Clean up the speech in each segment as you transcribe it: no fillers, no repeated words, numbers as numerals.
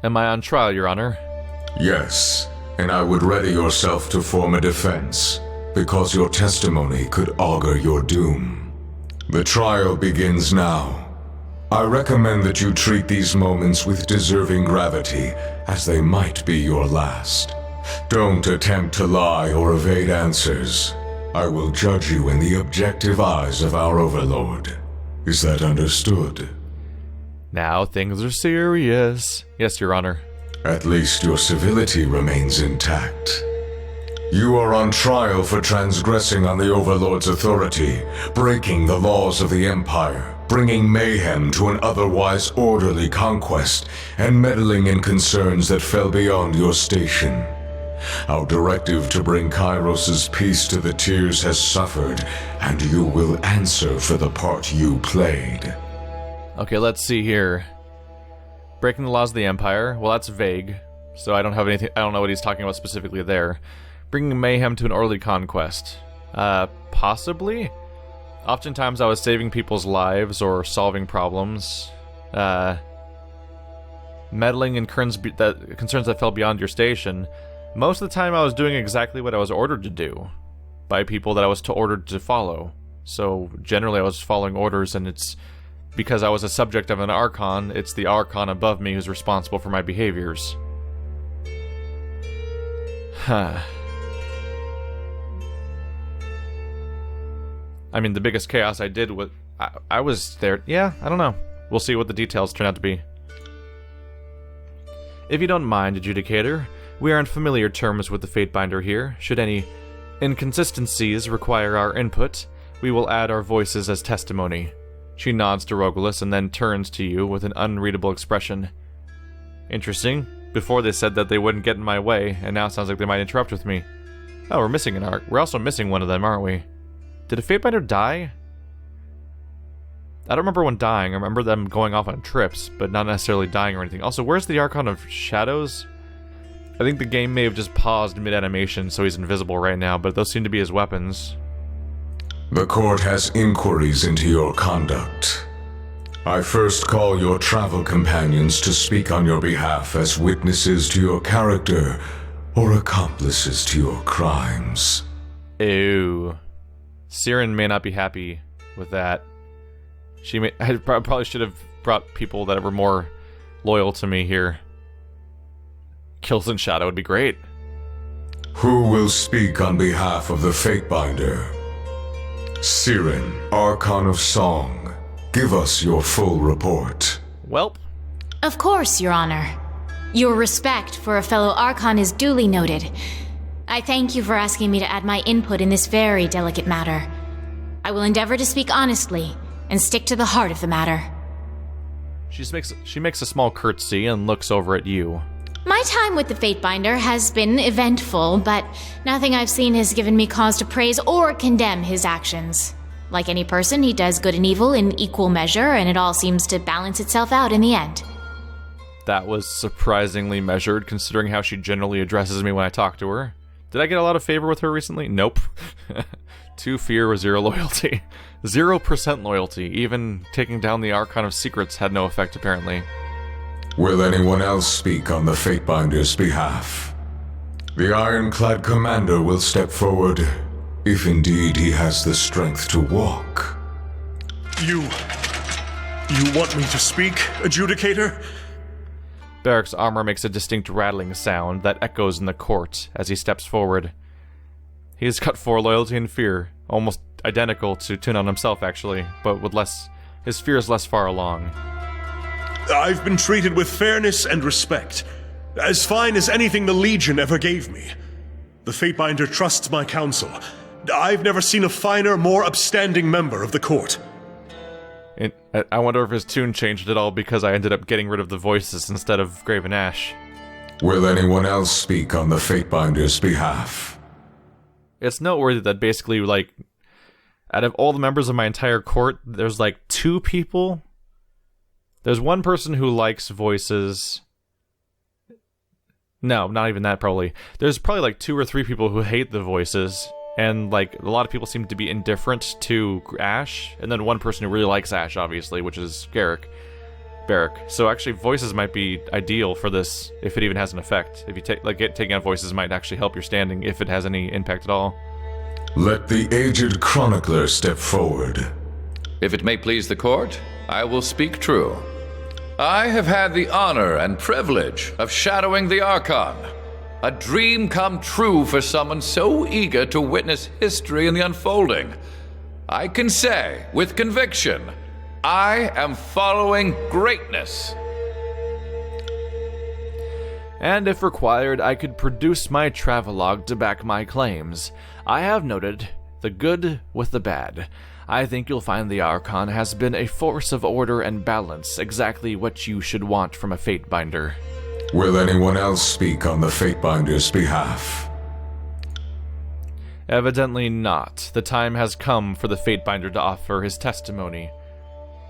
Am I on trial, Your Honor? Yes, and I would ready yourself to form a defense, because your testimony could augur your doom. The trial begins now. I recommend that you treat these moments with deserving gravity, as they might be your last. Don't attempt to lie or evade answers. I will judge you in the objective eyes of our Overlord. Is that understood? Now things are serious. Yes, Your Honor. At least your civility remains intact. You are on trial for transgressing on the Overlord's authority, breaking the laws of the Empire, bringing mayhem to an otherwise orderly conquest, and meddling in concerns that fell beyond your station. Our directive to bring Kairos' peace to the Tiers has suffered, and you will answer for the part you played. Okay, let's see here. Breaking the laws of the Empire. Well, that's vague, so I don't have anything. I don't know what he's talking about specifically there. Bringing mayhem to an orderly conquest. Possibly? Oftentimes I was saving people's lives or solving problems. Meddling in concerns that fell beyond your station. Most of the time I was doing exactly what I was ordered to do by people that I was ordered to follow. So generally I was following orders, and it's because I was a subject of an Archon, it's the Archon above me who's responsible for my behaviors. Huh. I mean, the biggest chaos I did was... I was there... Yeah, I don't know. We'll see what the details turn out to be. If you don't mind, Adjudicator, we are on familiar terms with the Fatebinder here. Should any inconsistencies require our input, we will add our voices as testimony. She nods to Rogulis and then turns to you with an unreadable expression. Interesting. Before they said that they wouldn't get in my way, and now it sounds like they might interrupt with me. Oh, we're missing an arc. We're also missing one of them, aren't we? Did a Fatebinder die? I don't remember one dying. I remember them going off on trips, but not necessarily dying or anything. Also, where's the Archon of Shadows? I think the game may have just paused mid-animation, so he's invisible right now, but those seem to be his weapons. The court has inquiries into your conduct. I first call your travel companions to speak on your behalf as witnesses to your character or accomplices to your crimes. Ew. Siren may not be happy with that. I probably should have brought people that were more loyal to me here. Kills in Shadow would be great. Who will speak on behalf of the Fatebinder? Siren, Archon of Song, give us your full report. Welp. Of course, Your Honor. Your respect for a fellow Archon is duly noted. I thank you for asking me to add my input in this very delicate matter. I will endeavor to speak honestly and stick to the heart of the matter. She makes a small curtsy and looks over at you. My time with the Fatebinder has been eventful, but nothing I've seen has given me cause to praise or condemn his actions. Like any person, he does good and evil in equal measure, and it all seems to balance itself out in the end. That was surprisingly measured, considering how she generally addresses me when I talk to her. Did I get a lot of favor with her recently? Nope. 2 fear or 0 loyalty. 0% loyalty. Even taking down the Archon of Secrets had no effect, apparently. Will anyone else speak on the Fatebinder's behalf? The Ironclad Commander will step forward, if indeed he has the strength to walk. You want me to speak, Adjudicator? Barrick's armor makes a distinct rattling sound that echoes in the court as he steps forward. He's got 4 loyalty and fear, almost identical to Tunon himself, actually, but with less. His fear is less far along. I've been treated with fairness and respect, as fine as anything the Legion ever gave me. The Fatebinder trusts my counsel. I've never seen a finer, more upstanding member of the court. I wonder if his tune changed at all because I ended up getting rid of the voices instead of Graven Ash. Will anyone else speak on the Fatebinder's behalf? It's noteworthy that basically, like, out of all the members of my entire court, there's like 2 people. There's one person who likes voices. No, not even that, probably. There's probably like 2 or 3 people who hate the voices. And like a lot of people seem to be indifferent to Ash. And then one person who really likes Ash, obviously, which is Garrick. Barrack. So actually, voices might be ideal for this, if it even has an effect. If you taking out voices might actually help your standing, if it has any impact at all. Let the aged chronicler step forward. If it may please the court, I will speak true. I have had the honor and privilege of shadowing the Archon. A dream come true for someone so eager to witness history in the unfolding. I can say, with conviction, I am following greatness. And if required, I could produce my travelogue to back my claims. I have noted the good with the bad. I think you'll find the Archon has been a force of order and balance, exactly what you should want from a Fatebinder. Will anyone else speak on the Fatebinder's behalf? Evidently not. The time has come for the Fatebinder to offer his testimony.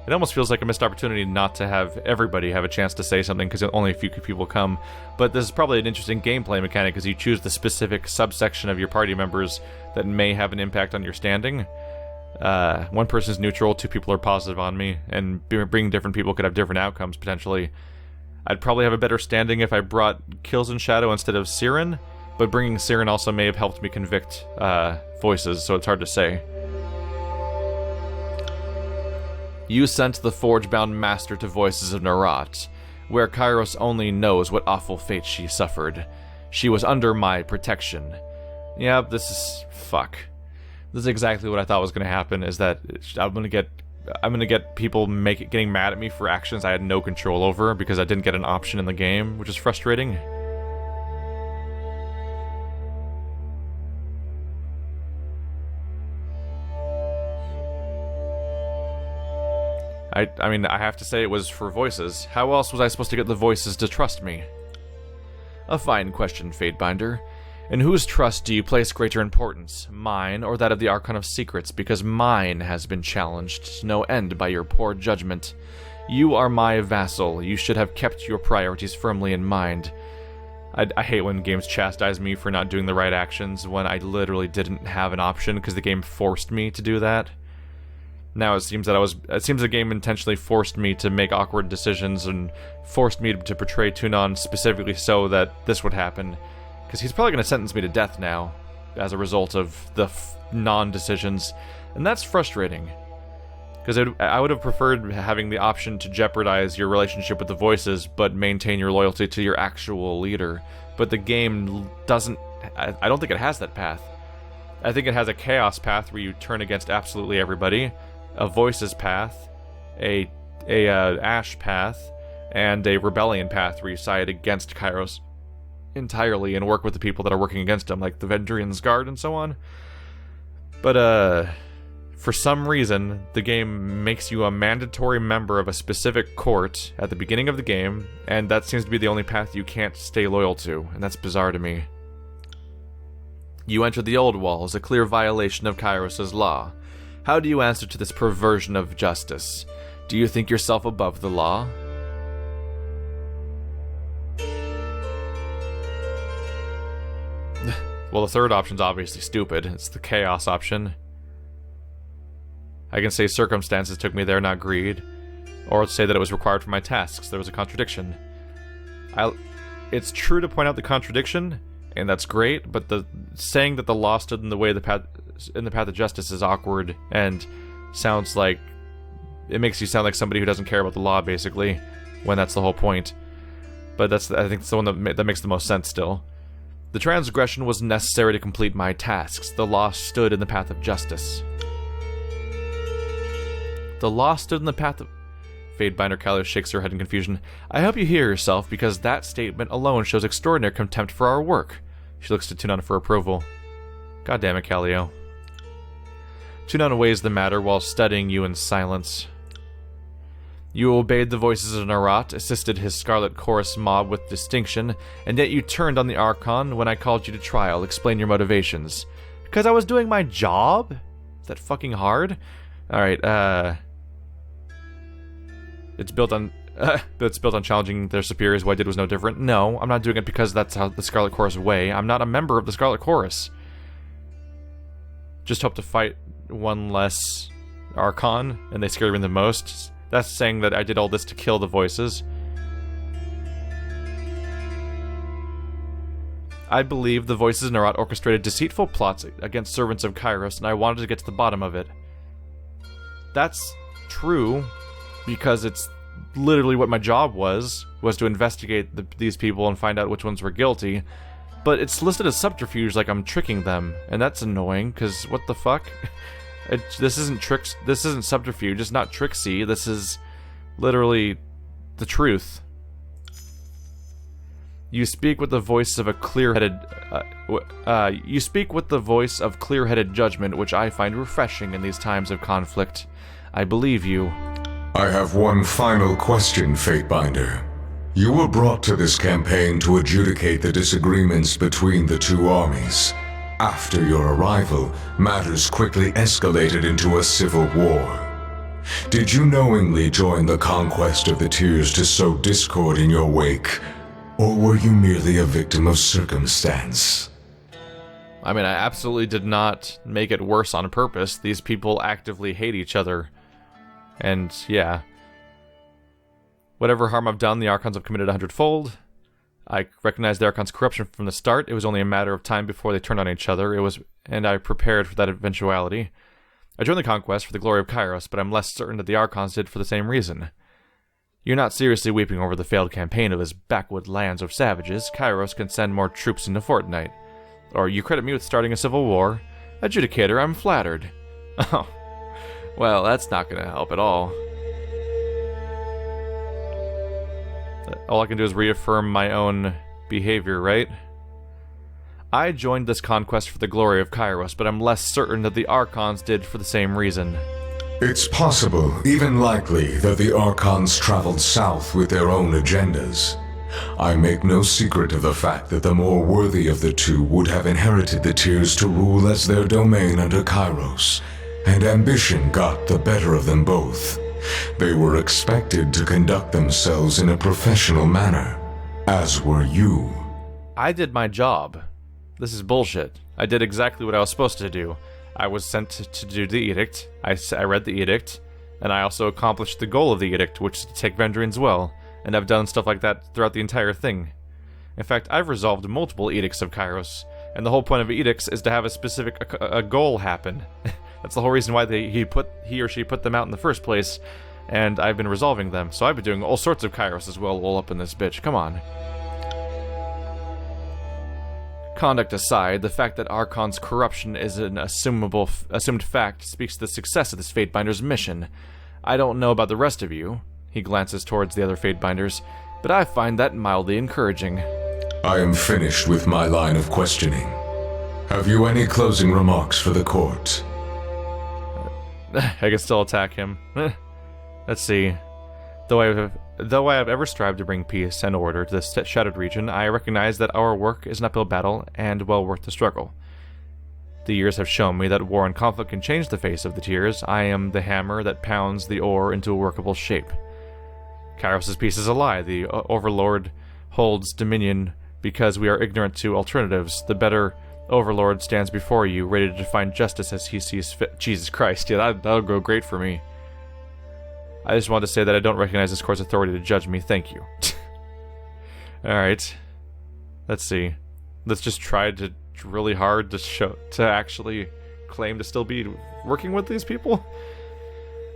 It almost feels like a missed opportunity not to have everybody have a chance to say something because only a few people come. But this is probably an interesting gameplay mechanic because you choose the specific subsection of your party members that may have an impact on your standing. One person's neutral, 2 people are positive on me, and bringing different people could have different outcomes potentially. I'd probably have a better standing if I brought Kills in Shadow instead of Siren, but bringing Siren also may have helped me convict voices, so it's hard to say. You sent the Forge-bound Master to Voices of Narat, where Kairos only knows what awful fate she suffered. She was under my protection. Yep, this is... fuck. This is exactly what I thought was going to happen, is that I'm going to get people getting mad at me for actions I had no control over because I didn't get an option in the game, which is frustrating. I mean, I have to say it was for voices. How else was I supposed to get the voices to trust me? A fine question, Fatebinder. In whose trust do you place greater importance, mine or that of the Archon of Secrets? Because mine has been challenged to no end by your poor judgment. You are my vassal. You should have kept your priorities firmly in mind. I hate when games chastise me for not doing the right actions when I literally didn't have an option because the game forced me to do that. Now it seems the game intentionally forced me to make awkward decisions and forced me to portray Tunon specifically so that this would happen. Because he's probably going to sentence me to death now as a result of the non-decisions, and that's frustrating. Because I would have preferred having the option to jeopardize your relationship with the voices but maintain your loyalty to your actual leader. But the game doesn't... I don't think it has that path. I think it has a chaos path where you turn against absolutely everybody, a voices path, a ash path, and a rebellion path where you side against Kairos entirely and work with the people that are working against him, like the Vendrian's Guard and so on. But for some reason, the game makes you a mandatory member of a specific court at the beginning of the game, and that seems to be the only path you can't stay loyal to, and that's bizarre to me. You entered the Old Walls, a clear violation of Kairos' law. How do you answer to this perversion of justice? Do you think yourself above the law? Well, the third option's obviously stupid. It's the chaos option. I can say circumstances took me there, not greed. Or say that it was required for my tasks. There was a contradiction. It's true to point out the contradiction, and that's great, but saying that the law stood in the way of the path of justice is awkward and sounds like... it makes you sound like somebody who doesn't care about the law, basically, when that's the whole point. But I think it's the one that makes the most sense still. The transgression was necessary to complete my tasks. The law stood in the path of justice. The law stood in the path of... Fatebinder Kalia shakes her head in confusion. I hope you hear yourself, because that statement alone shows extraordinary contempt for our work. She looks to Tunon for approval. God damn it, Kalio. Tunon weighs the matter while studying you in silence. You obeyed the voices of Narat, assisted his Scarlet Chorus mob with distinction, and yet you turned on the Archon when I called you to trial. Explain your motivations. Because I was doing my job? Is that fucking hard? Alright, It's built on challenging their superiors. What I did was no different. No, I'm not doing it because that's how the Scarlet Chorus weigh. I'm not a member of the Scarlet Chorus. Just hope to fight one less Archon, and they scare me the most. That's saying that I did all this to kill the voices. I believe the voices in Nerat orchestrated deceitful plots against servants of Kairos, and I wanted to get to the bottom of it. That's true, because it's literally what my job was to investigate these people and find out which ones were guilty. But it's listed as subterfuge, like I'm tricking them, and that's annoying, because what the fuck? This isn't subterfuge, it's not tricksy, this is literally the truth. You speak with the voice of a clear-headed... you speak with the voice of clear-headed judgment, which I find refreshing in these times of conflict. I believe you. I have one final question, Fatebinder. You were brought to this campaign to adjudicate the disagreements between the two armies. After your arrival, matters quickly escalated into a civil war. Did you knowingly join the conquest of the Tears to sow discord in your wake? Or were you merely a victim of circumstance? I mean, I absolutely did not make it worse on purpose. These people actively hate each other. And, yeah. Whatever harm I've done, the Archons have committed 100-fold. I recognized the Archons' corruption from the start. It was only a matter of time before they turned on each other. And I prepared for that eventuality. I joined the conquest for the glory of Kairos, but I'm less certain that the Archons did for the same reason. You're not seriously weeping over the failed campaign of his backwood lands of savages. Kairos can send more troops into Fortnite. Or you credit me with starting a civil war. Adjudicator, I'm flattered. Oh, well, that's not going to help at all. All I can do is reaffirm my own behavior, right? I joined this conquest for the glory of Kairos, but I'm less certain that the Archons did for the same reason. It's possible, even likely, that the Archons traveled south with their own agendas. I make no secret of the fact that the more worthy of the two would have inherited the Tears to rule as their domain under Kairos, and ambition got the better of them both. They were expected to conduct themselves in a professional manner, as were you. I did my job. This is bullshit. I did exactly what I was supposed to do. I was sent to do the edict. I read the edict, and I also accomplished the goal of the edict, which is to take Vendrian's well, and I've done stuff like that throughout the entire thing. In fact, I've resolved multiple edicts of Kairos, and the whole point of edicts is to have a specific a goal happen. That's the whole reason why he or she put them out in the first place, and I've been resolving them. So I've been doing all sorts of Kairos as well all up in this bitch. Come on. Conduct aside, the fact that Archon's corruption is an assumed fact speaks to the success of this Fatebinder's mission. I don't know about the rest of you. He glances towards the other Fatebinders, but I find that mildly encouraging. I am finished with my line of questioning. Have you any closing remarks for the court? I can still attack him. Let's see. Though I have ever strived to bring peace and order to this shattered region, I recognize that our work is an uphill battle and well worth the struggle. The years have shown me that war and conflict can change the face of the Tears. I am the hammer that pounds the ore into a workable shape. Kairos' peace is a lie. The Overlord holds dominion because we are ignorant to alternatives. The better Overlord stands before you, ready to define justice as he sees fit. Jesus Christ, yeah, that'll go great for me. I just wanted to say that I don't recognize this court's authority to judge me. Thank you. Alright. Let's see. Let's just try to really hard to actually claim to still be working with these people.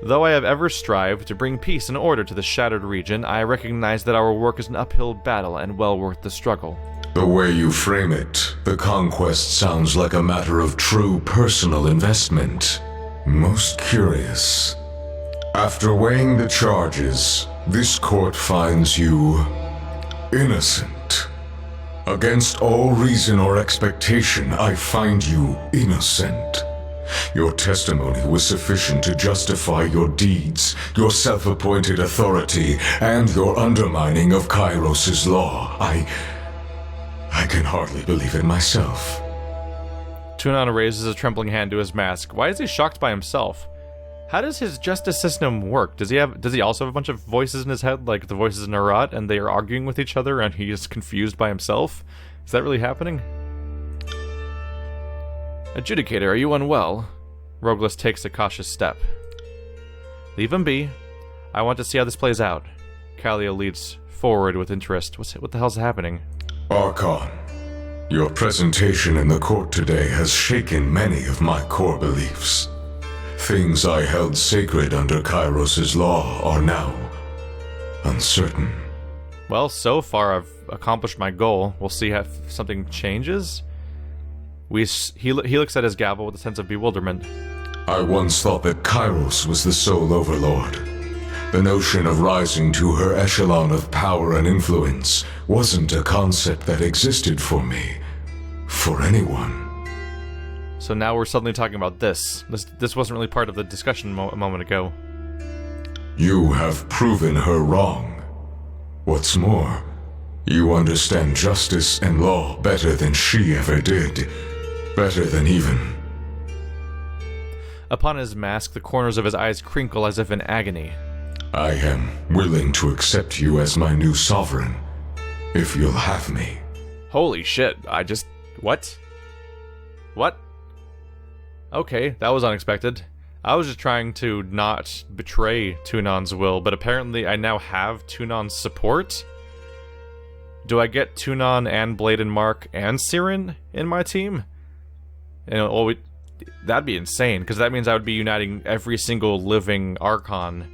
Though I have ever strived to bring peace and order to the shattered region, I recognize that our work is an uphill battle and well worth the struggle. The way you frame it, the conquest sounds like a matter of true personal investment. Most curious. After weighing the charges, this court finds you innocent. Against all reason or expectation, I find you innocent. Your testimony was sufficient to justify your deeds, your self-appointed authority, and your undermining of Kairos' law. I can hardly believe it myself. Tunon raises a trembling hand to his mask. Why is he shocked by himself? How does his justice system work? Does he also have a bunch of voices in his head, like the voices in Nerat, and they are arguing with each other and he is confused by himself? Is that really happening? Adjudicator, are you unwell? Rogueless takes a cautious step. Leave him be. I want to see how this plays out. Kalia leads forward with interest. What the hell's happening? Archon, your presentation in the court today has shaken many of my core beliefs. Things I held sacred under Kairos' law are now uncertain. Well, so far I've accomplished my goal. We'll see if something changes. He looks at his gavel with a sense of bewilderment. I once thought that Kairos was the sole overlord. The notion of rising to her echelon of power and influence wasn't a concept that existed for me, for anyone. So now we're suddenly talking about this. This wasn't really part of the discussion a moment ago. You have proven her wrong. What's more, you understand justice and law better than she ever did. Better than even... Upon his mask, the corners of his eyes crinkle as if in agony. I am willing to accept you as my new sovereign, if you'll have me. Holy shit, what? What? Okay, that was unexpected. I was just trying to not betray Tunon's will, but apparently I now have Tunon's support? Do I get Tunon and Blade and Mark and Siren in my team? That'd be insane, because that means I would be uniting every single living Archon.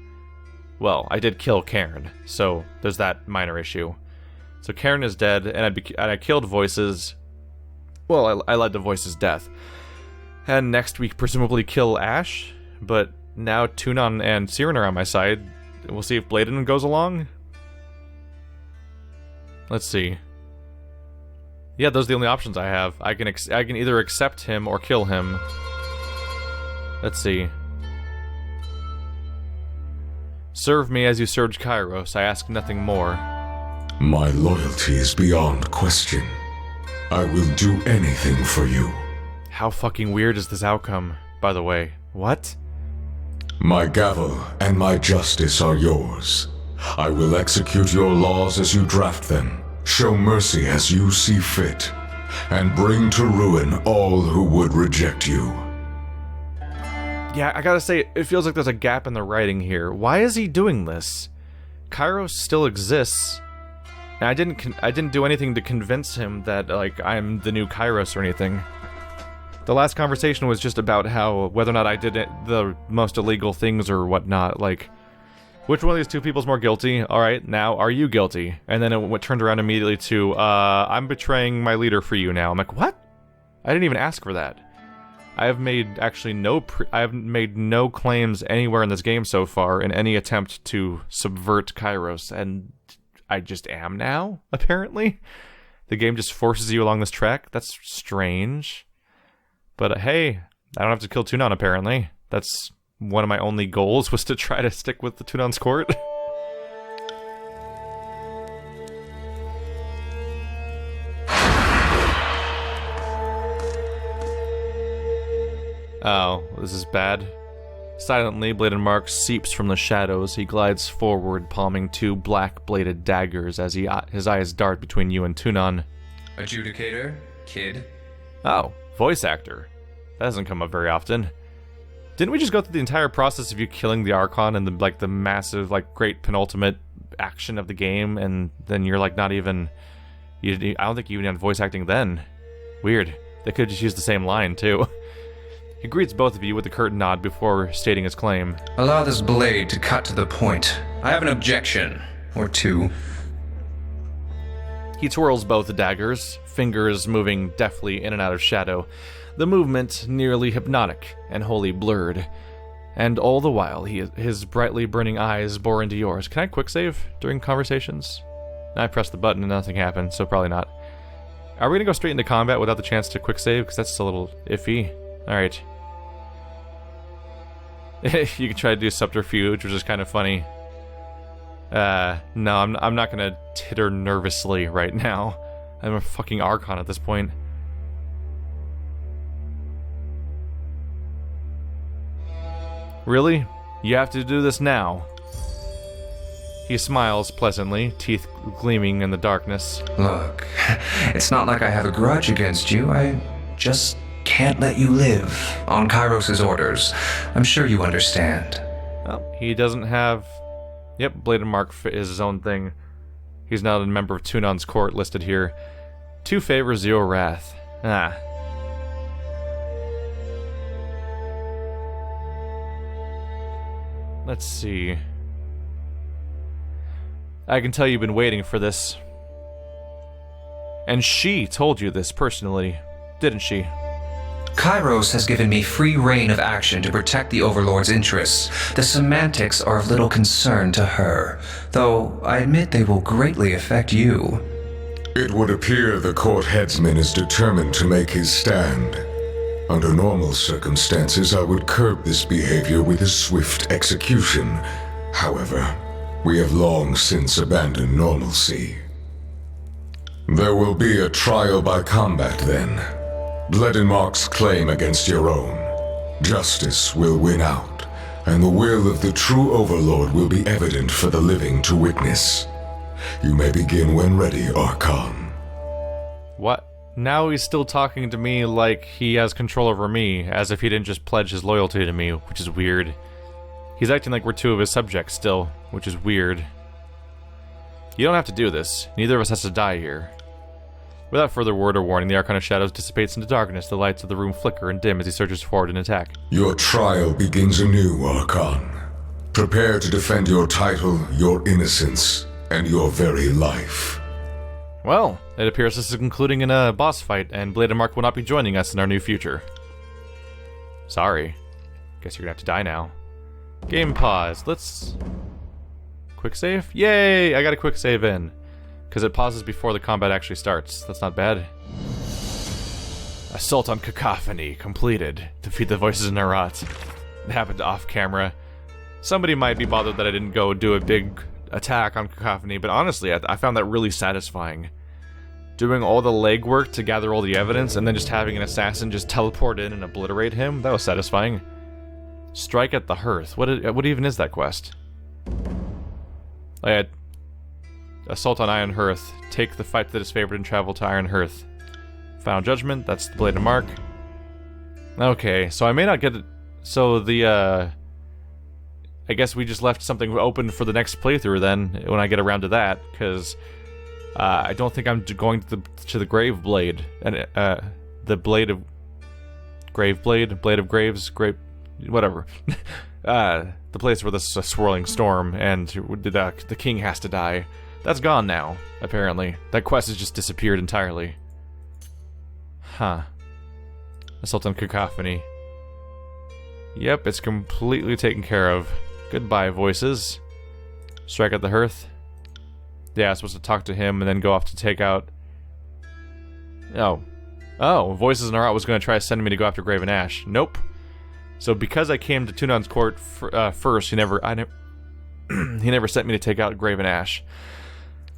Well, I did kill Cairn, so there's that minor issue. So Cairn is dead, and I killed Voices. Well, I led to Voices' death. And next we presumably kill Ash, but now Tunon and Siren are on my side. We'll see if Bladen goes along. Let's see. Yeah, those are the only options I have. I can either accept him or kill him. Let's see. Serve me as you served Kairos. I ask nothing more. My loyalty is beyond question. I will do anything for you. How fucking weird is this outcome, by the way? What? My gavel and my justice are yours. I will execute your laws as you draft them, show mercy as you see fit, and bring to ruin all who would reject you. Yeah, I gotta say, it feels like there's a gap in the writing here. Why is he doing this? Kairos still exists, and I didn't do anything to convince him that, like, I'm the new Kairos or anything. The last conversation was just about how, whether or not I did the most illegal things or whatnot, like, which one of these two people's more guilty? Alright, now, are you guilty? And then it turned around immediately to, I'm betraying my leader for you now. I'm like, what? I didn't even ask for that. I have made I have made no claims anywhere in this game so far in any attempt to subvert Kairos, and I just am now, apparently. The game just forces you along this track. That's strange. But hey, I don't have to kill Tunon, apparently. That's one of my only goals, was to try to stick with the Tunon's court. Oh, this is bad. Silently, Blade and Mark seeps from the shadows. He glides forward, palming two black-bladed daggers as his eyes dart between you and Tunon. Adjudicator? Kid? Oh, voice actor. That doesn't come up very often. Didn't we just go through the entire process of you killing the Archon and the massive, great penultimate action of the game, and then you're not even... I don't think you even had voice acting then. Weird. They could just use the same line, too. He greets both of you with a curt nod before stating his claim. Allow this blade to cut to the point. I have an objection. Or two. He twirls both daggers, fingers moving deftly in and out of shadow, the movement nearly hypnotic and wholly blurred. And all the while, his brightly burning eyes bore into yours. Can I quick save during conversations? I pressed the button and nothing happened, so probably not. Are we gonna go straight into combat without the chance to quick save? Because that's a little iffy. Alright. You can try to do subterfuge, which is kind of funny. No, I'm not gonna titter nervously right now. I'm a fucking Archon at this point. Really? You have to do this now? He smiles pleasantly, teeth gleaming in the darkness. Look, it's not like I have a grudge against you. I just can't let you live on Kairos' orders. I'm sure you understand. Well, he doesn't have Yep, Blade and Mark is his own thing. He's now a member of Tunon's court listed here. 2 favors, 0 wrath. Ah. Let's see. I can tell you've been waiting for this. And she told you this personally, didn't she? Kairos has given me free reign of action to protect the Overlord's interests. The semantics are of little concern to her, though I admit they will greatly affect you. It would appear the court headsman is determined to make his stand. Under normal circumstances, I would curb this behavior with a swift execution. However, we have long since abandoned normalcy. There will be a trial by combat then. Bledenmark's claim against your own. Justice will win out, and the will of the true Overlord will be evident for the living to witness. You may begin when ready, Archon. What? Now he's still talking to me like he has control over me, as if he didn't just pledge his loyalty to me, which is weird. He's acting like we're 2 of his subjects still, which is weird. You don't have to do this. Neither of us has to die here. Without further word or warning, the Archon of Shadows dissipates into darkness. The lights of the room flicker and dim as he surges forward and attack. Your trial begins anew, Archon. Prepare to defend your title, your innocence, and your very life. Well, it appears this is concluding in a boss fight, and Blade and Mark will not be joining us in our new future. Sorry. Guess you're gonna have to die now. Game pause. Let's... Quick save? Yay! I got a quick save in. Because it pauses before the combat actually starts. That's not bad. Assault on Cacophony completed. Defeat the voices in Narat. It happened off camera. Somebody might be bothered that I didn't go do a big attack on Cacophony, but honestly, I found that really satisfying. Doing all the legwork to gather all the evidence, and then just having an assassin just teleport in and obliterate him, that was satisfying. Strike at the Hearth. What even is that quest? I had Assault on Iron Hearth. Take the fight that is favored and travel to Iron Hearth. Final Judgment. That's the Blade of Mark. Okay, so I may not get it. So the I guess we just left something open for the next playthrough then, when I get around to that, because I don't think I'm going to the Grave Blade, and the Blade of Grave Blade, Blade of Graves, Grave, whatever. The place where there's a swirling storm and the king has to die. That's gone now, apparently. That quest has just disappeared entirely. Huh. Assault on Cacophony. Yep, it's completely taken care of. Goodbye, voices. Strike at the Hearth. Yeah, I'm supposed to talk to him and then go off to take out... Oh, Voices in Narat was going to try sending me to go after Graven Ash. Nope. So because I came to Tunon's court first, he never sent me to take out Graven Ash.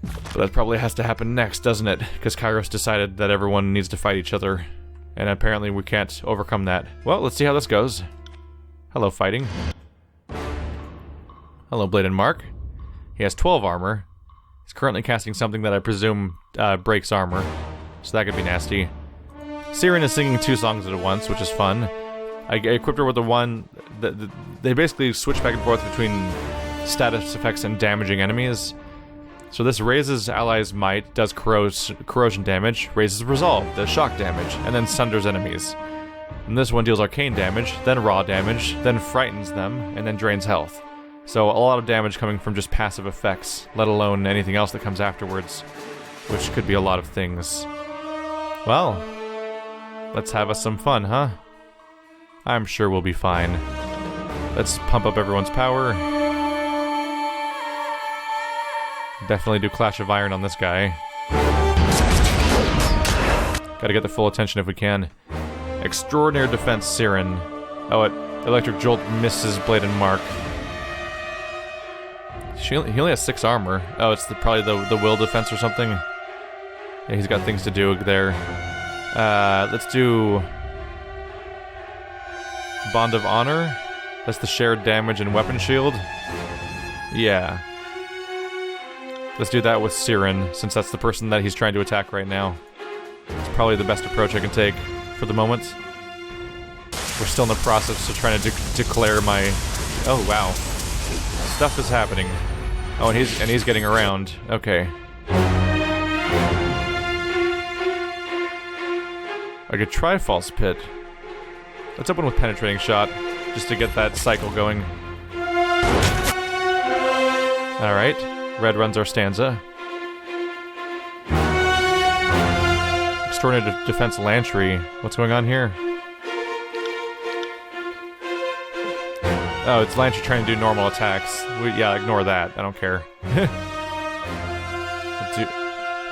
But that probably has to happen next, doesn't it? Because Kairos decided that everyone needs to fight each other. And apparently we can't overcome that. Well, let's see how this goes. Hello, fighting. Hello, Blade and Mark. He has 12 armor. He's currently casting something that I presume breaks armor. So that could be nasty. Siren is singing 2 songs at once, which is fun. I equipped her with the one... They basically switch back and forth between status effects and damaging enemies. So this raises allies' might, does corrosion damage, raises resolve, does shock damage, and then sunders enemies. And this one deals arcane damage, then raw damage, then frightens them, and then drains health. So a lot of damage coming from just passive effects, let alone anything else that comes afterwards, which could be a lot of things. Well, let's have us some fun, huh? I'm sure we'll be fine. Let's pump up everyone's power. Definitely do Clash of Iron on this guy. Gotta get the full attention if we can. Extraordinary Defense Siren. Oh, Electric Jolt misses Blade and Mark. He only has 6 armor. Oh, it's probably the Will Defense or something. Yeah, he's got things to do there. Let's do... Bond of Honor. That's the shared damage and weapon shield. Yeah. Let's do that with Siren, since that's the person that he's trying to attack right now. It's probably the best approach I can take for the moment. We're still in the process of trying to declare my... Oh, wow. Stuff is happening. Oh, and he's getting around. Okay. I could try false pit. Let's open with penetrating shot, just to get that cycle going. Alright, red runs our stanza. Extraordinary defense Lantry. What's going on here? Oh, it's Lantry trying to do normal attacks. Yeah, ignore that. I don't care.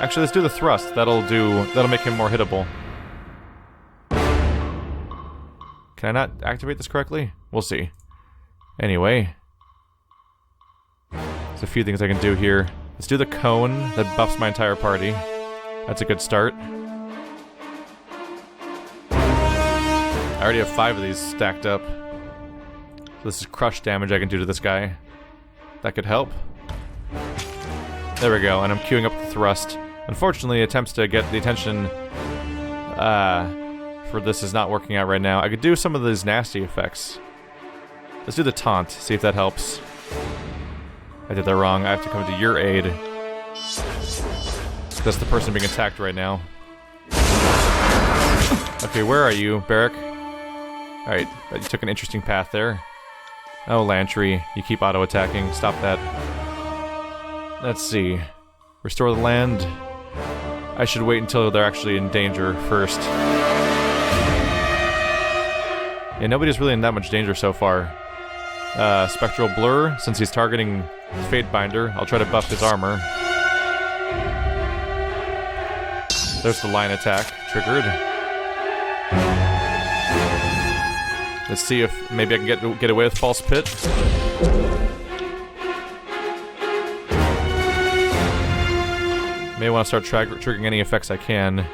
Actually, let's do the thrust. That'll make him more hittable. Can I not activate this correctly? We'll see. Anyway. There's a few things I can do here. Let's do the cone that buffs my entire party. That's a good start. I already have 5 of these stacked up. So this is crush damage I can do to this guy. That could help. There we go, and I'm queuing up the thrust. Unfortunately, attempts to get the attention for this is not working out right now. I could do some of these nasty effects. Let's do the taunt, see if that helps. I did that wrong. I have to come to your aid. That's the person being attacked right now. Okay, where are you, Barrack? Alright, you took an interesting path there. Oh, Lantry, you keep auto-attacking. Stop that. Let's see. Restore the land. I should wait until they're actually in danger first. Yeah, nobody's really in that much danger so far. Spectral Blur, since he's targeting Fatebinder, I'll try to buff his armor. There's the line attack, triggered. Let's see if maybe I can get away with False Pit. May want to start triggering any effects I can.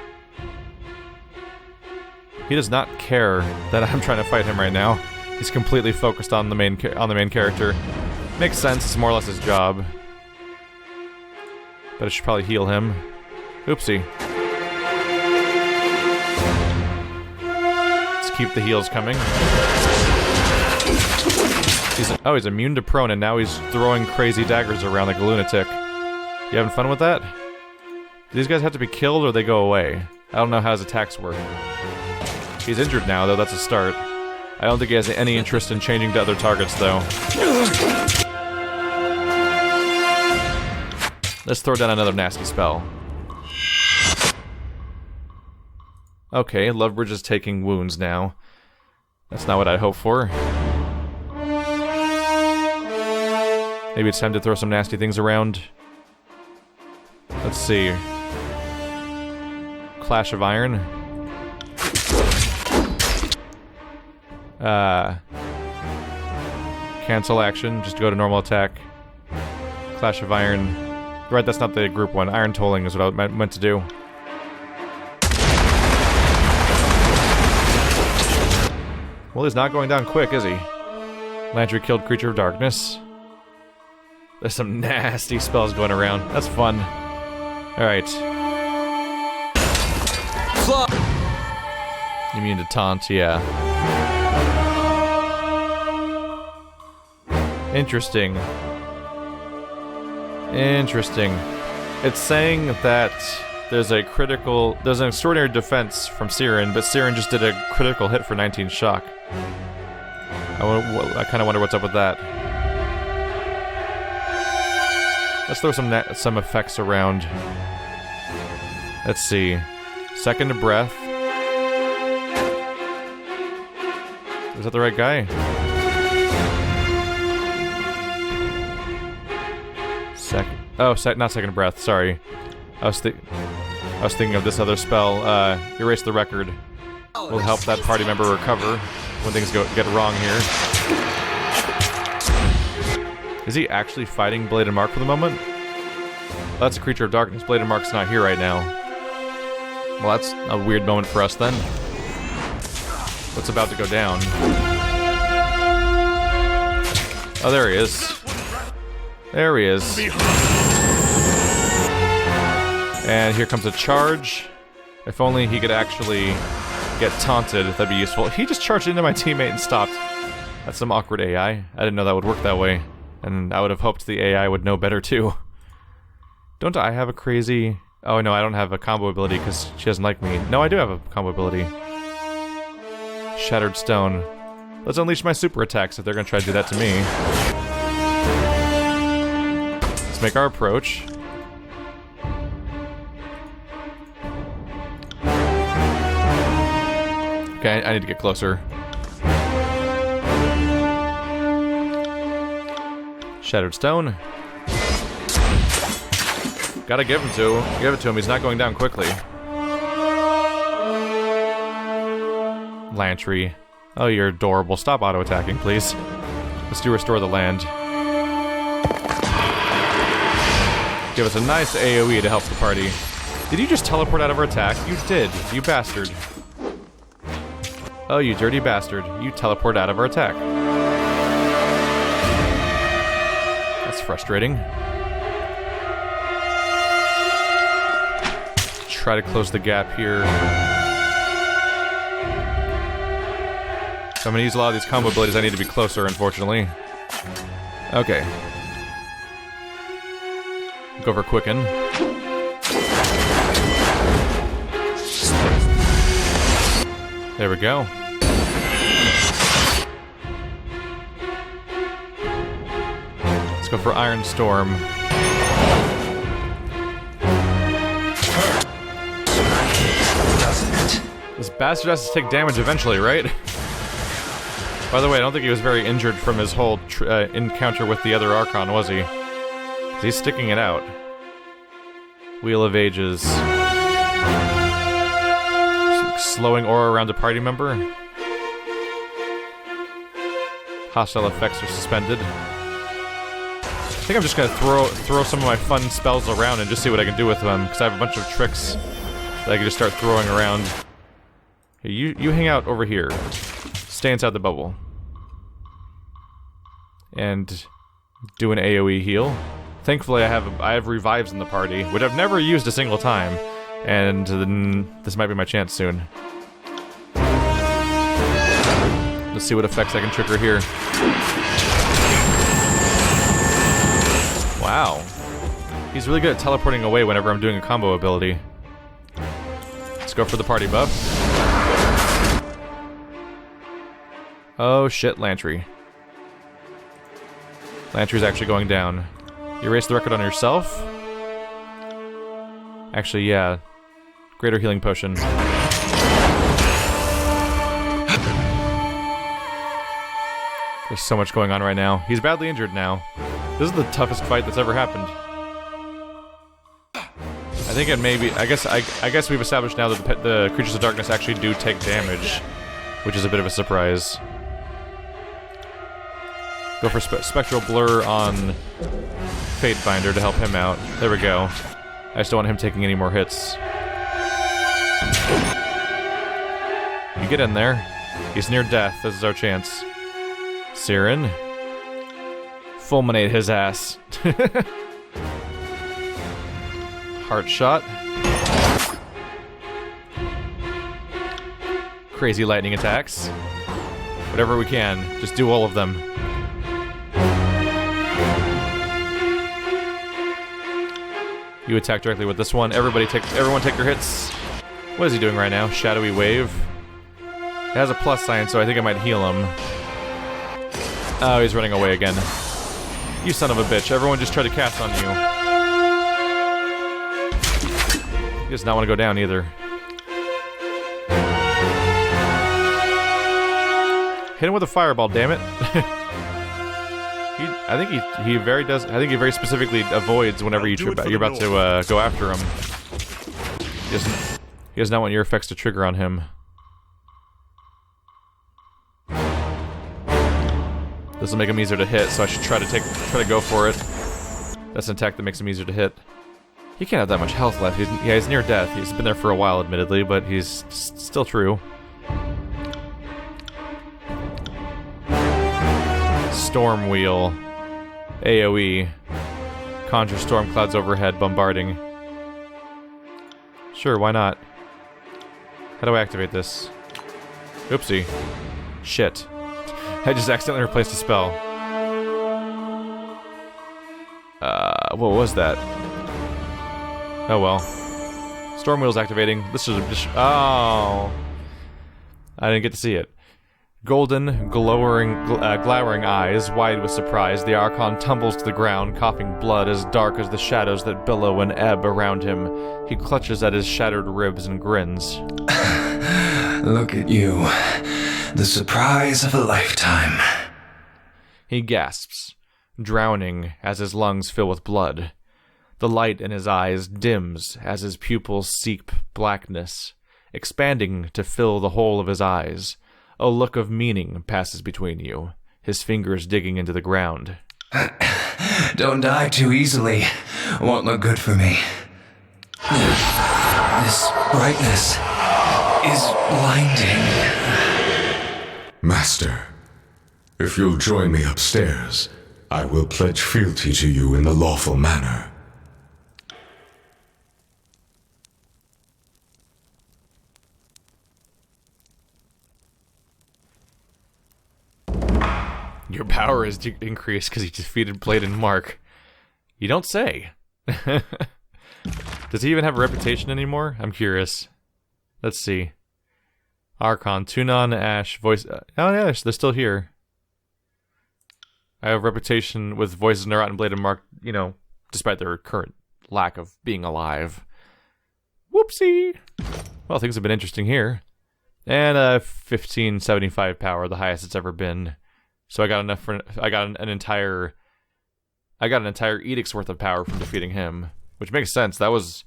He does not care that I'm trying to fight him right now. He's completely focused on the main character. Makes sense. It's more or less his job. But I should probably heal him. Oopsie. Let's keep the heals coming. He's immune to prone, and now he's throwing crazy daggers around like a lunatic. You having fun with that? Do these guys have to be killed or they go away? I don't know how his attacks work. He's injured now, though. That's a start. I don't think he has any interest in changing to other targets, though. Let's throw down another nasty spell. Okay, Lovebridge is taking wounds now. That's not what I'd hoped for. Maybe it's time to throw some nasty things around. Let's see. Clash of Iron. Cancel action, just go to normal attack. Clash of Iron. Right, that's not the group one. Iron Tolling is what I meant to do. Well, he's not going down quick, is he? Lantry killed Creature of Darkness. There's some nasty spells going around. That's fun. Alright. Immune to taunt, yeah. Interesting. Interesting. It's saying that there's an extraordinary defense from Siren, but Siren just did a critical hit for 19 shock. I kind of wonder what's up with that. Let's throw some effects around. Let's see. Second breath. Is that the right guy? Not second breath. Sorry, I was thinking of this other spell. Erase the record. Will help that party member recover when things get wrong here. Is he actually fighting Blade and Mark for the moment? Well, that's a Creature of Darkness. Blade and Mark's not here right now. Well, that's a weird moment for us then. What's about to go down? Oh, there he is. There he is. And here comes a charge. If only he could actually get taunted, that'd be useful. He just charged into my teammate and stopped. That's some awkward AI. I didn't know that would work that way. And I would have hoped the AI would know better too. Don't I have a crazy... Oh no, I don't have a combo ability because she doesn't like me. No, I do have a combo ability. Shattered Stone. Let's unleash my super attacks if they're going to try to do that to me. Let's make our approach. Okay, I need to get closer. Shattered Stone. Gotta give it to him. He's not going down quickly. Lantry. Oh, you're adorable. Stop auto-attacking, please. Let's do Restore the Land. Give us a nice AoE to help the party. Did you just teleport out of her attack? You did, you bastard. Oh, you dirty bastard. You teleport out of her attack. That's frustrating. Try to close the gap here. So I'm gonna use a lot of these combo abilities. I need to be closer, unfortunately. Okay. Go for Quicken. There we go. Let's go for Iron Storm. This bastard has to take damage eventually, right? By the way, I don't think he was very injured from his whole encounter with the other Archon, was he? He's sticking it out. Wheel of Ages. Slowing aura around a party member. Hostile effects are suspended. I think I'm just gonna throw some of my fun spells around and just see what I can do with them, because I have a bunch of tricks that I can just start throwing around. Hey, you hang out over here. Stay inside the bubble. And do an AoE heal. Thankfully, I have revives in the party, which I've never used a single time, and this might be my chance soon. Let's see what effects I can trigger here. Wow. He's really good at teleporting away whenever I'm doing a combo ability. Let's go for the party buff. Oh shit, Lantry. Lantry's actually going down. You erase the record on yourself? Actually, yeah. Greater Healing Potion. There's so much going on right now. He's badly injured now. This is the toughest fight that's ever happened. I think it may be... I guess we've established now that the creatures of darkness actually do take damage, which is a bit of a surprise. Go for Spectral Blur on Fatebinder to help him out. There we go. I just don't want him taking any more hits. You get in there. He's near death. This is our chance. Siren. Fulminate his ass. Heart Shot. Crazy lightning attacks. Whatever we can. Just do all of them. You attack directly with this one. Everyone take their hits. What is he doing right now? Shadowy Wave. It has a plus sign, so I think I might heal him. Oh, he's running away again. You son of a bitch. Everyone just tried to cast on you. He does not want to go down either. Hit him with a fireball, damn it. I think he very specifically avoids whenever you're about to go after him. He does not want your effects to trigger on him. This will make him easier to hit, so I should try to go for it. That's an attack that makes him easier to hit. He can't have that much health left. He's near death. He's been there for a while, admittedly, but he's still true. Storm Wheel. AoE. Conjure storm clouds overhead, bombarding. Sure, why not? How do I activate this? Oopsie. Shit. I just accidentally replaced a spell. What was that? Oh well. Storm wheel's activating. This is just... Oh! I didn't get to see it. Golden, glowering eyes, wide with surprise, the Archon tumbles to the ground, coughing blood as dark as the shadows that billow and ebb around him. He clutches at his shattered ribs and grins. Look at you. The surprise of a lifetime. He gasps, drowning as his lungs fill with blood. The light in his eyes dims as his pupils seep blackness, expanding to fill the whole of his eyes. A look of meaning passes between you, his fingers digging into the ground. Don't die too easily. Won't look good for me. This brightness is blinding. Master, if you'll join me upstairs, I will pledge fealty to you in the lawful manner. Your power is increased because he defeated Blade and Mark. You don't say. Does he even have a reputation anymore? I'm curious. Let's see. Archon, Tunon, Ash, Voice... oh yeah, they're still here. I have a reputation with Voices, Nerat, and Blade and Mark, you know, despite their current lack of being alive. Whoopsie! Well, things have been interesting here. And 1575 power, the highest it's ever been. So I got enough for... I got an entire edict's worth of power from defeating him. Which makes sense. That was,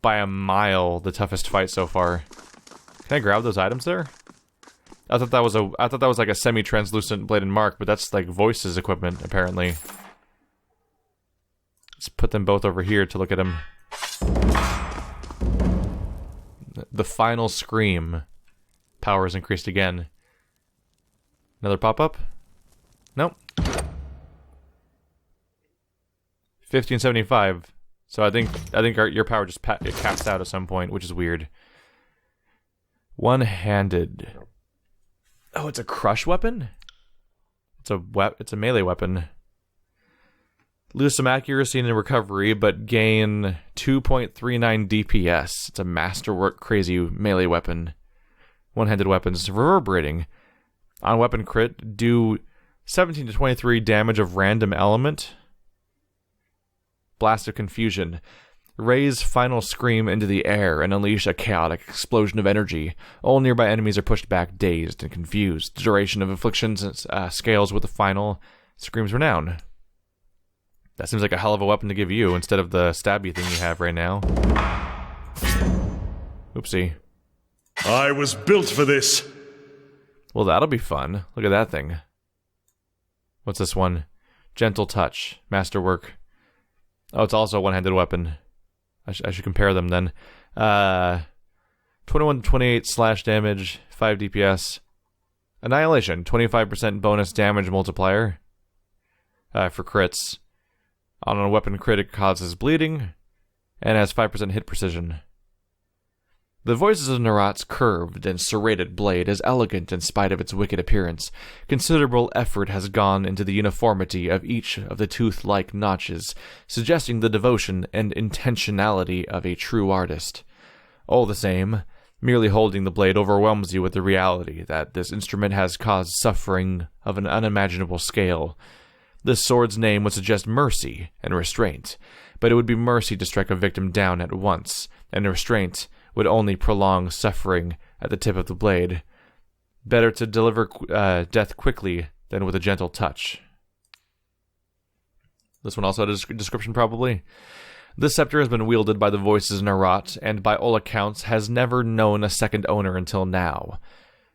by a mile, the toughest fight so far. Can I grab those items there? I thought that was like a semi-translucent Blade and Mark, but that's like Voice's equipment, apparently. Let's put them both over here to look at them. The final scream. Power is increased again. Another pop-up? Nope. 1575. So I think your power just it caps out at some point, which is weird. One-handed. Oh, it's a crush weapon? It's a melee weapon. Lose some accuracy and recovery, but gain 2.39 DPS. It's a masterwork crazy melee weapon. One-handed weapons. Reverberating. On weapon crit, do 17 to 23 damage of random element. Blast of Confusion. Raise Final Scream into the air and unleash a chaotic explosion of energy. All nearby enemies are pushed back, dazed and confused. The duration of afflictions scales with the final Scream's renown. That seems like a hell of a weapon to give you instead of the stabby thing you have right now. Oopsie. I was built for this. Well, that'll be fun. Look at that thing. What's this one? Gentle Touch. Masterwork. Oh, it's also a one-handed weapon. I should compare them then. 21 to 28 slash damage, 5 DPS. Annihilation, 25% bonus damage multiplier for crits. On a weapon crit, it causes bleeding and has 5% hit precision. The Voices of Nerat's curved and serrated blade is elegant in spite of its wicked appearance. Considerable effort has gone into the uniformity of each of the tooth-like notches, suggesting the devotion and intentionality of a true artist. All the same, merely holding the blade overwhelms you with the reality that this instrument has caused suffering of an unimaginable scale. This sword's name would suggest mercy and restraint, but it would be mercy to strike a victim down at once, and restraint would only prolong suffering at the tip of the blade. Better to deliver death quickly than with a gentle touch. This one also had a description, probably. This scepter has been wielded by the Voices in Nerat, and by all accounts has never known a second owner until now.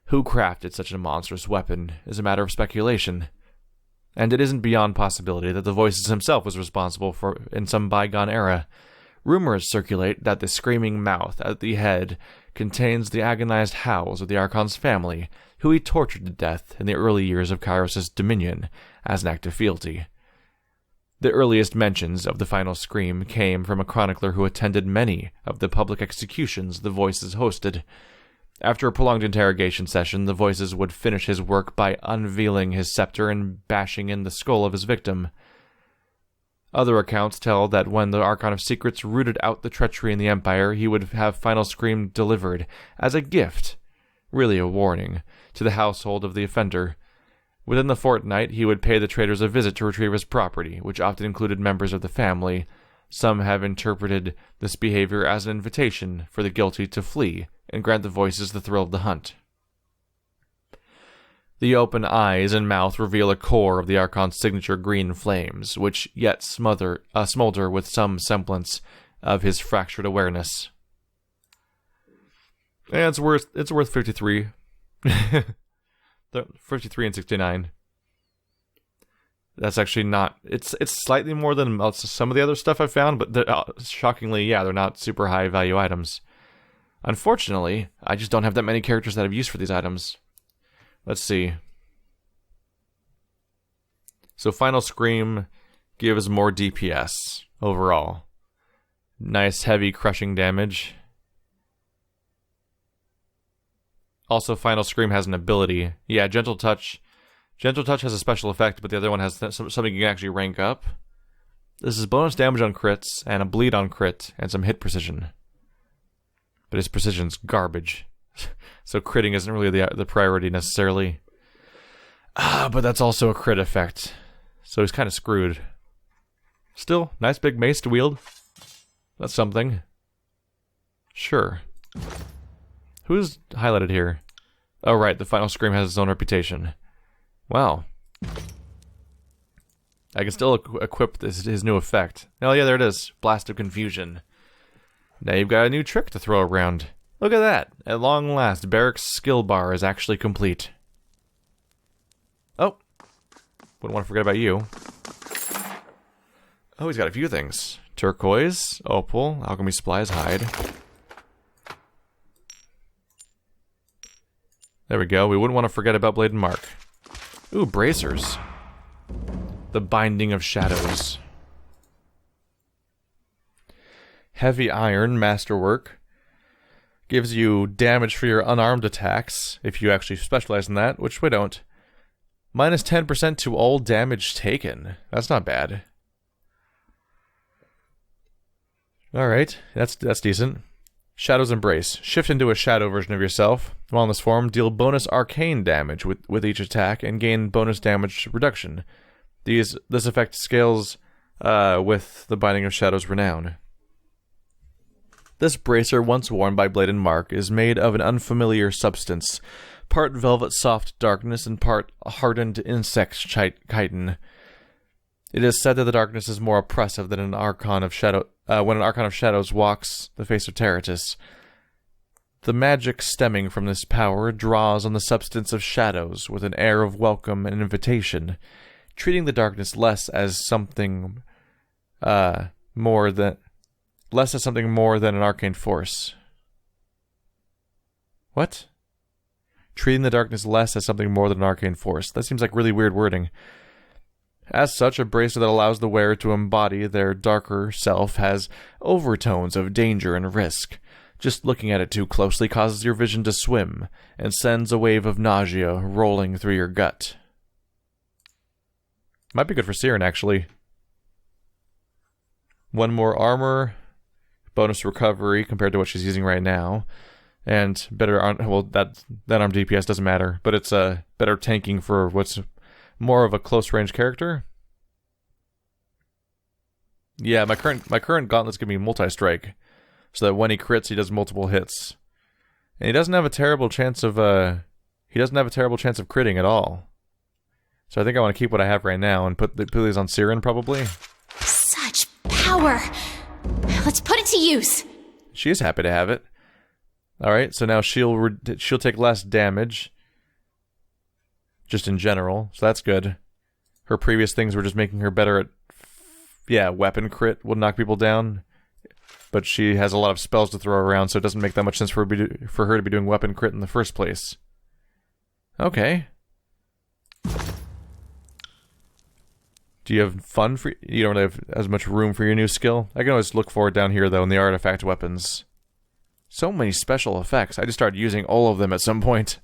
Who crafted such a monstrous weapon is a matter of speculation. And it isn't beyond possibility that the Voices himself was responsible for in some bygone era. Rumors circulate that the screaming mouth at the head contains the agonized howls of the Archon's family, who he tortured to death in the early years of Kairos' dominion as an act of fealty. The earliest mentions of the final scream came from a chronicler who attended many of the public executions the Voices hosted. After a prolonged interrogation session, the Voices would finish his work by unveiling his scepter and bashing in the skull of his victim. Other accounts tell that when the Archon of Secrets rooted out the treachery in the Empire, he would have Final Scream delivered as a gift, really a warning, to the household of the offender. Within the fortnight, he would pay the traitors a visit to retrieve his property, which often included members of the family. Some have interpreted this behavior as an invitation for the guilty to flee and grant the voices the thrill of the hunt. The open eyes and mouth reveal a core of the Archon's signature green flames, which yet smolder with some semblance of his fractured awareness. Yeah, it's worth 53. 53 and 69. That's actually not... It's slightly more than some of the other stuff I've found, but shockingly, yeah, they're not super high value items. Unfortunately, I just don't have that many characters that I've used for these items. Let's see. So Final Scream gives more DPS overall. Nice heavy crushing damage. Also, Final Scream has an ability. Yeah, Gentle Touch. Gentle Touch has a special effect, but the other one has something you can actually rank up. This is bonus damage on crits, and a bleed on crit, and some hit precision. But his precision's garbage. So critting isn't really the priority necessarily. But that's also a crit effect. So he's kind of screwed. Still, nice big mace to wield. That's something. Sure. Who's highlighted here? Oh right, the Final Scream has its own reputation. Wow. I can still equip his new effect. Oh yeah, there it is. Blast of Confusion. Now you've got a new trick to throw around. Look at that! At long last, Barrick's skill bar is actually complete. Oh! Wouldn't want to forget about you. Oh, he's got a few things. Turquoise, opal, alchemy supplies, hide. There we go. We wouldn't want to forget about Blade and Mark. Ooh, bracers. The Binding of Shadows. Heavy iron, masterwork. Gives you damage for your unarmed attacks, if you actually specialize in that, which we don't. Minus 10% to all damage taken. That's not bad. Alright, that's decent. Shadow's Embrace. Shift into a shadow version of yourself. While in this form, deal bonus arcane damage with each attack and gain bonus damage reduction. This effect scales with the Binding of Shadows renown. This bracer, once worn by Blade and Mark, is made of an unfamiliar substance. Part velvet soft darkness and part hardened insect chitin. It is said that the darkness is more oppressive than an Archon of Shadow when an Archon of Shadows walks the face of Terratus. The magic stemming from this power draws on the substance of shadows with an air of welcome and invitation, treating the darkness less as something more than an arcane force. What? Treating the darkness less as something more than an arcane force. That seems like really weird wording. As such, a bracer that allows the wearer to embody their darker self has overtones of danger and risk. Just looking at it too closely causes your vision to swim and sends a wave of nausea rolling through your gut. Might be good for Siren, actually. One more armor, bonus recovery compared to what she's using right now, and better well, that arm DPS doesn't matter, but it's a better tanking for what's more of a close range character. Yeah, my current gauntlets give me multi-strike, so that when he crits, he does multiple hits, and he doesn't have a terrible chance of critting at all. So I think I want to keep what I have right now and put these on Siren probably. Such power! Let's put it to use! She is happy to have it. Alright, so now she'll take less damage. Just in general, so that's good. Her previous things were just making her better at... Yeah, weapon crit will knock people down. But she has a lot of spells to throw around, so it doesn't make that much sense for her to be doing weapon crit in the first place. Okay. Do you have fun for... You don't really have as much room for your new skill? I can always look for it down here, though, in the artifact weapons. So many special effects. I just started using all of them at some point.